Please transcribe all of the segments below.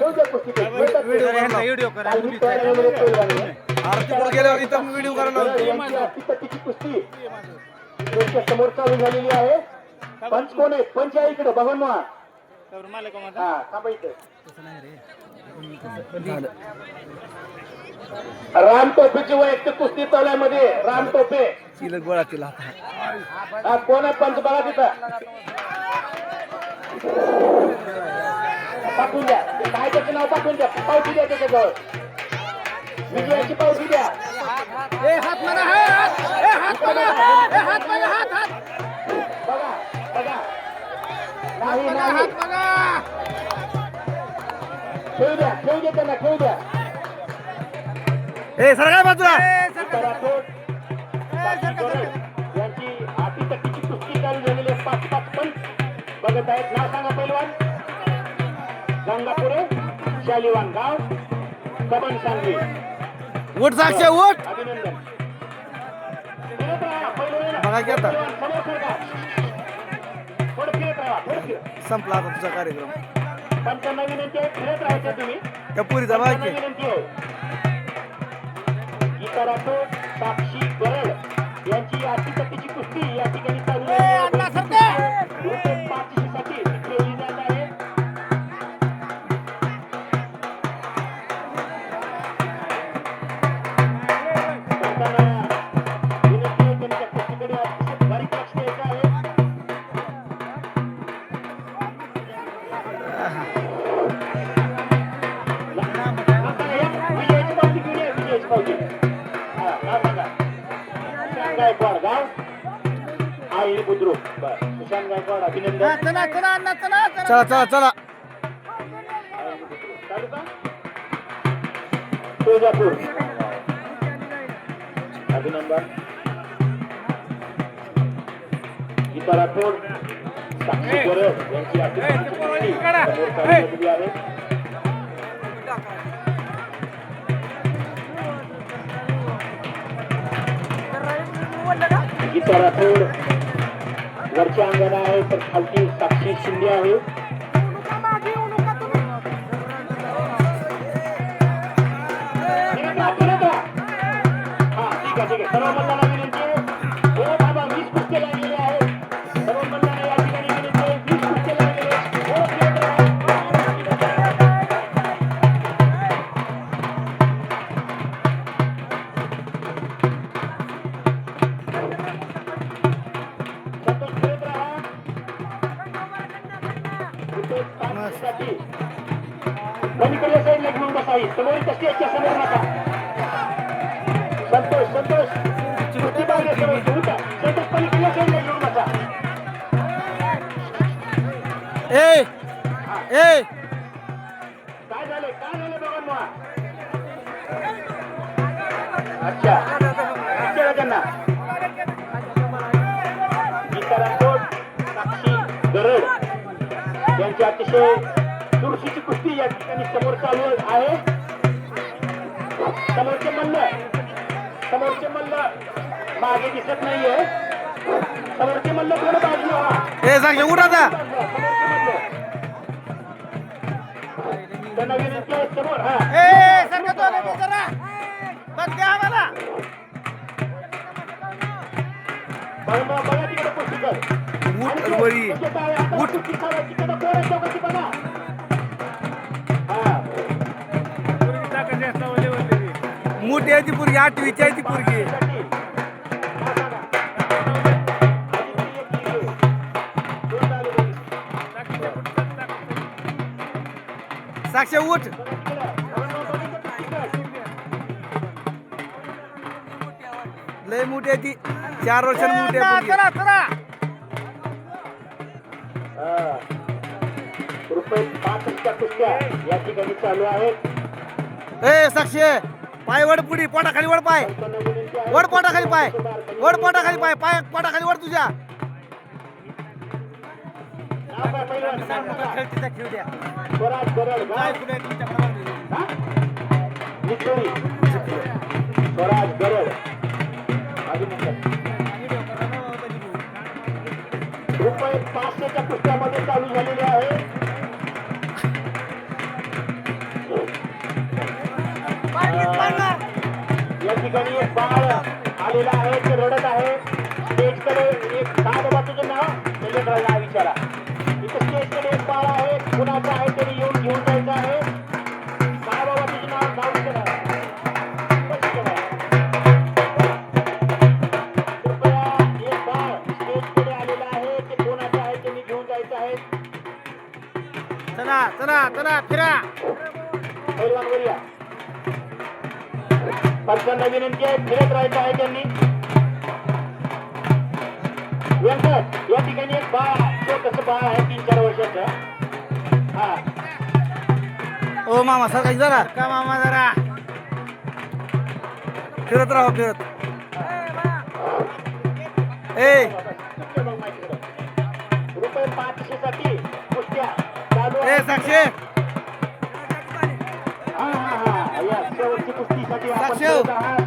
ठेवू द्या कुस्ती ते. व्हिडिओ करा तालमीत तयारीमध्ये पैलवान आहे. आरती पुढे गेल्यावर इथं व्हिडिओ करायला लावतो. यांची अटीतटीची कुस्ती त्यांच्या समोर चालू झालेली आहे. पंच कोण आहे? पंच आहे इकडे बघून मग. हा थांबा इथं. राम टोपेची वैयक्तिक कुस्ती तवल्यामध्ये राम टोपे. तिला गोळा तिला हा कोण आहे पंच बघा तिथं. पाठवून द्या. काय त्याचं नाव पाठवून द्या. पावती द्या त्याच्याजवळ. विजयाची पावती द्या. बघा बघा. नाही नाही ठेवू द्या त्यांना ठेवू द्या. ए सर काय बाजूला यांची अटीतटीची कुस्ती चालू झालेली आहे. 5-5 पंच बघत आहेत. नाव सांगा पैलवान. गंगापुरे शालिवान गाव कबन सांगली. उठ साक्षी उठ. अभिनंदन. फिरत राहा, पैलवान. बघा की आता. पैलवान समोर सरका. थोडं फिरत राहा, थोडं फिरत. संपला आता तुझा कार्यक्रम. पंचांना विनंती आहे, फिरत राहायचं तुम्ही. त्या पुरीचा बाकी पंचांना विनंती आहे. गीता राठोड, साक्षी गरड यांची अटीतटीची कुस्ती या ठिकाणी चालू आहे. रुपये 500 साठी ठेवली जात आहे. पंचांना विनंती आहे, त्यांच्या कुस्तीकडे अतिशय बारीक लक्ष द्यायचं आहे. विजयाची पावती घेऊन या, विजयाची पावती. गायकवाड गाव आई बुद्रुक. सुशांत गायकवाड अभिनंदन. चला चला चला. तालुका तुळजापूर अभिनंदन. गीता राठोड, साक्षी गरड यांची अटीतटीची कुस्ती समोर चालू झालेली आहे. गीता राठोड वरच्या अंगाने आहे तर खालती साक्षी शिंदे आहे. हा ठीक आहे सर्व मल्लांना विनंती आहे. हो बाबा 20 कुस्त्या लागलेल्या आहेत. सर्व मल्लांना या ठिकाणी विनंती आहे. 20 कुस्त्या लागलेल्या आहेत. हो, खेळत राहा. पलीकडल्या साईडला घेऊन बसावी. समोर कशी याच्या समोर नका. संतोष संतोष कुस्ती बाहेर समोर उठा. संतोष पलीकडल्या साईडला घेऊन बसा. ए ए काय झालं बघा मग. अच्छा विचारा त्यांना. गीता राठोड, साक्षी गरड यांची अतिशय चुरशीची कुस्ती या ठिकाणी समोर चालू आहे. समोरचे मल्ल मागे दिसत नाहीये. समोरचे मल्ल थोडं बाजूला व्हा. ए साक्षी उठ आता. त्यांना विनंती आहे समोर. हा बघा तिकडे कुस्ती कर. उठ वरी उठ. कुस्ती करायची तिकडे पोरांच्या कुस्ती बघा. मोठी आहे ती पोरगी 8वीची आहे ती पोरगी. साक्षी उठ. लय मोठी आहे ती. 4 वर्षांनी मोठी आहे. रुपये 5 कुस्त्या या ठिकाणी चालू आहेत. ए साक्षी पाय वड पुढी पोटाखाली वड पाय. वड पोटाखाली पाय. वड पोटाखाली पाय. पाय पोटाखाली वड तुझ्या. स्वराज गरड स्वराज गरड अभिनंदन. रुपये 500च्या कुस्त्यामध्ये चालू झालेले आहे. ठिकाणी एक बाळ आलेला आहे ते रडत आहे स्टेजकडे एक काय बाबा तुझं नाव त्याच्या नाव विचारा इथं स्टेजकडे एक बाळ आहे कुणाचं आहे तरी येऊन घेऊन जायचं आहे काय बाबा तुझं नाव विचारा कृपया एक बाळ स्टेजकडे आलेलं आहे ते कोणाचं आहे त्यांनी घेऊन जायचं आहे चला चला चला फिरा पैलवानवर या पंचांना विनंती आहे फिरत राहायचं आहे त्यांनी व्यंकट या ठिकाणी एक बाळ छोटंसं बाळ आहे 3-4 वर्षाचं हा ओ मामा सरकारी जरा का मामा जरा फिरत राहा फिरत ए रुपये 500 साठी कुस्त्या चालू ए साक्षी हा हा हा या शेवटची कुस्तीसाठी आपण साक्षी. खेळत आहात.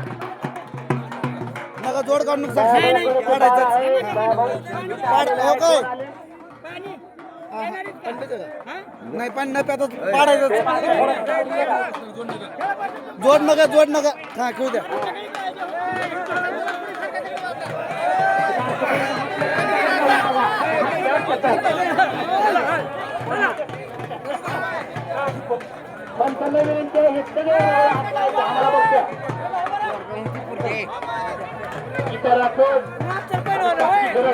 नका जोड काढून साक्षी काढायचं पाड हो काय नाही पण न प्यात पाडायचं जोड नका हा खेळू द्या पंचांना विनंती आहे हे सगळे आम्हाला बघतो इतर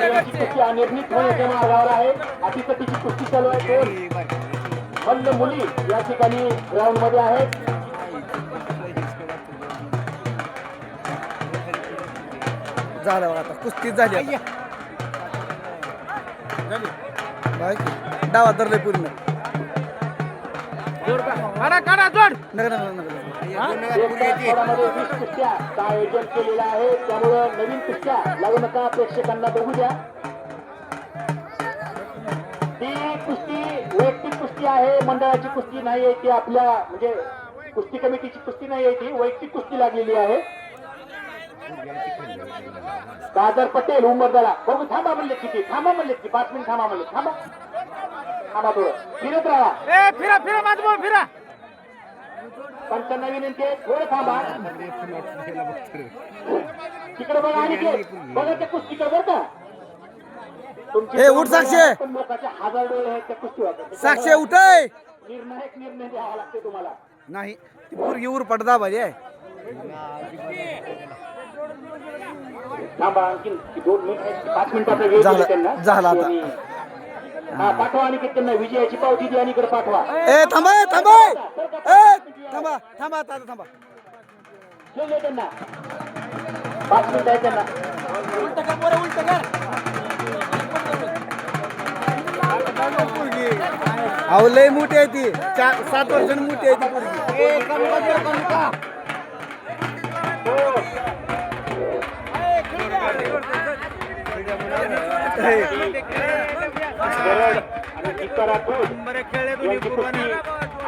याची कुस्ती अनिर्णित होण्याच्या मार्गावर आहे अटीतटीची कुस्ती चालू आहे दोन मल्ल मुली या ठिकाणी ग्राउंड मध्ये आहेत झालं बघा आता कुस्तीच झाली आता. बाय डावा धरले पूर्ण काढा जोड नका खेळामध्ये 20 कुस्त्याचं आयोजन केलेलं आहे त्यामुळं नवीन कुस्त्या लागू नका प्रेक्षकांना बघू द्या ती कुस्ती वैयक्तिक कुस्ती आहे मंडळाची कुस्ती नाही आहे ती आपल्या म्हणजे कुस्ती कमिटीची कुस्ती नाही आहे ती वैयक्तिक कुस्ती लागलेली आहे दादर पटेल उंबरदारा बघू थांबा म्हणले किती थांबा म्हणले की 5 मिनिट थांबा म्हणले थांबा थोडं फिरत राहा फिरा फिरा माझं बोल फिरा पंचांना विनंती आहे थोडं थांबा तिकडे बघा आणि बघा त्या कुस्तीकडे बरं का ए, उठ साक्षी. पण लोकांचे 1000 डोळे आहेत त्या कुस्तीवर साक्षी उठय निर्णायक निर्णय द्यावा लागते तुम्हाला नाही ती पोरगी उर पडदा भाजी आहे थांबा आणखी 2 मिनिट 5 मिनिटाचा वेळ दिला त्यांना झाला आता. हा पाठवा आणि त्यांना विजयाची पावती द्या आणि इकडे पाठवा ए थांबा आता थांबा घेऊन जा त्यांना 5 मिनिट आहे त्यांना अहो लय मोठी आहे ती 7 वर्षांनी मोठी आहे ती पोरगी गरड आणि टिक्का राठोड यांची कुस्ती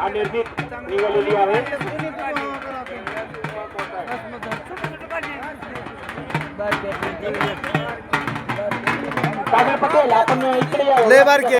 अनिर्णित निघालेली आहे सागर पटेल आपण इकडे या लय बारकी